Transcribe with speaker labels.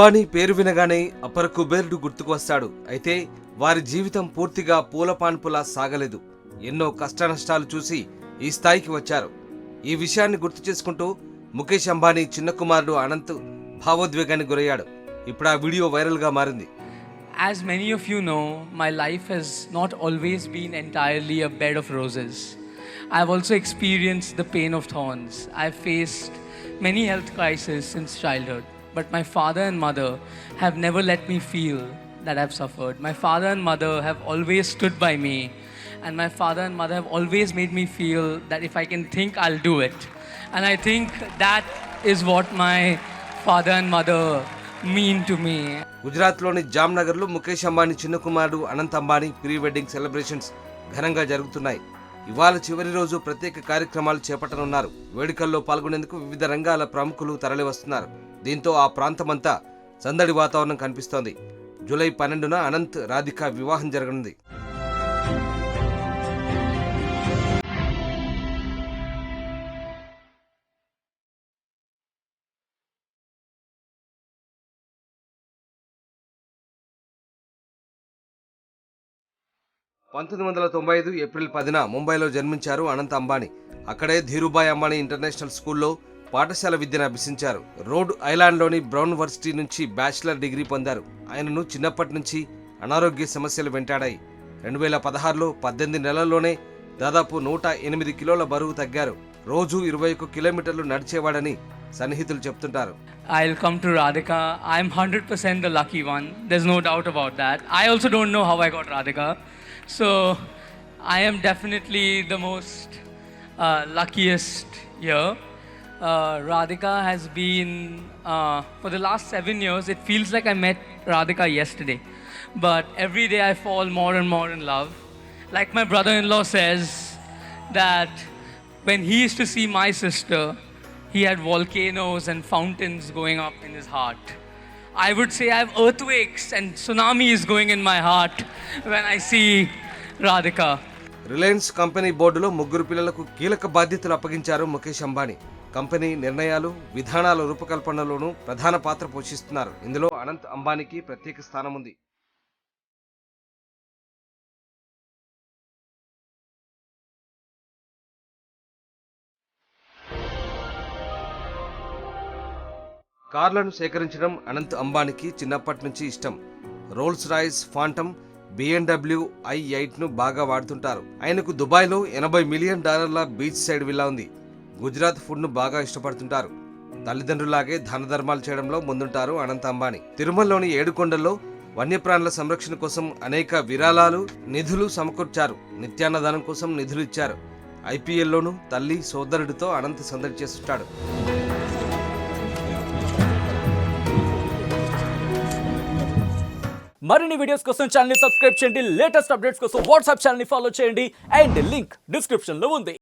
Speaker 1: అంబానీ పేరు వినగానే అపర కుబేరుడు గుర్తుకు వస్తాడు. అయితే వారి జీవితం పూర్తిగా పూలపాన్పులా సాగలేదు. ఎన్నో కష్టనష్టాలు చూసి ఈ స్థాయికి వచ్చారు. ఈ విషయాన్ని గుర్తు చేసుకుంటూ ముఖేష్ అంబానీ చిన్న కుమారుడు అనంత్ భావోద్వేగానికి గురయ్యాడు. ఇప్పుడు ఆ వీడియో వైరల్ గా మారింది.
Speaker 2: As many of you know, my life has not always been entirely a bed of roses. I've also experienced the pain of thorns. I've faced many health crises since childhood. But my father and mother have never let me feel that I've suffered. My father and mother have always stood by me. And my father and mother have always made me feel that if I can think, I'll do it. And I think that is what my father and mother mean to me.
Speaker 1: గుజరాత్లోని జామ్నగర్లో ముఖేష్ అంబానీ చిన్న కుమారుడు Anant Ambani pre wedding celebrations ఘనంగా జరుగుతున్నాయి. ఇవాళ చివరి రోజు ప్రత్యేక కార్యక్రమాలు చేపట్టనున్నారు. వేడుకల్లో పాల్గొనేందుకు వివిధ రంగాల ప్రముఖులు తరలివస్తున్నారు. దీంతో ఆ ప్రాంతమంతా సందడి వాతావరణం కనిపిస్తోంది. జూలై 12న అనంత్ రాధిక వివాహం జరగనుంది. ఏప్రిల్ 10న ముంబైలో జన్మించారు అనంత్ అంబానీ. అక్కడే ధీరుభాయ్ అంబానీ ఇంటర్నేషనల్ స్కూల్లో పాఠశాల విద్యను అభ్యసించారు. రోడ్ ఐలాండ్లోని బ్రౌన్ వర్సిటీ నుంచి బ్యాచిలర్ డిగ్రీ పొందారు. ఆయనను చిన్నప్పటి నుంచి అనారోగ్య సమస్యలు వెంటాడాయి. 2016లో 18 నెలల్లోనే దాదాపు 108 కిలోల బరువు తగ్గారు. రోజు 21 కిలోమీటర్లు నడిచేవాడని సన్నిహితులు చెప్తుంటారు.
Speaker 2: I'll come to Radhika. I'm 100% the lucky one. There's no doubt about that. I also don't know how I got Radhika. So I am definitely the most luckiest here. Radhika has been, for the last 7 years, it feels like I met Radhika yesterday. But every day I fall more and more in love. Like my brother-in-law says, that when he used to see my sister, he had volcanoes and fountains going up in his heart. I would say I have earthquakes and tsunamis going in my heart when I see Radhika.
Speaker 1: Reliance company బోర్డులో 3 పిల్లలకు కీలక బాధ్యతలు అప్పగించారు Mukesh Ambani. Company నిర్ణయాలు, విధానాల రూపకల్పనలోనూ ప్రధాన పాత్ర పోషిస్తున్నారు. ఇందులో అనంత్ అంబానీకి ప్రత్యేక స్థానం ఉంది. కార్లను సేకరించడం అనంత్ అంబానీకి చిన్నప్పటి నుంచి ఇష్టం. రోల్స్ రాయ్స్ ఫాంటమ్, BMW i8ను బాగా వాడుతుంటారు. ఆయనకు దుబాయ్లో $80 మిలియన్ బీచ్ సైడ్ విల్లా ఉంది. గుజరాత్ ఫుడ్ను బాగా ఇష్టపడుతుంటారు. తల్లిదండ్రులాగే దాన ధర్మాలు చేయడంలో ముందుంటారు అనంత్ అంబానీ. తిరుమలలోని 7 కొండల్లో వన్యప్రాణుల సంరక్షణ కోసం అనేక విరాళాలు, నిధులు సమకూర్చారు. నిత్యాన్నదానం కోసం నిధులు ఇచ్చారు. IPLలోనూ తల్లి, సోదరుడితో అనంత్ సందడి చేస్తుంటాడు.
Speaker 3: మరిన్ని వీడియోస్ కోసం ఛానల్ ని సబ్స్క్రైబ్ చేయండి. లేటెస్ట్ అప్డేట్స్ కోసం వాట్సాప్ ఛానల్ ని ఫాలో చేయండి. అండ్ లింక్ డిస్క్రిప్షన్ లో ఉంది.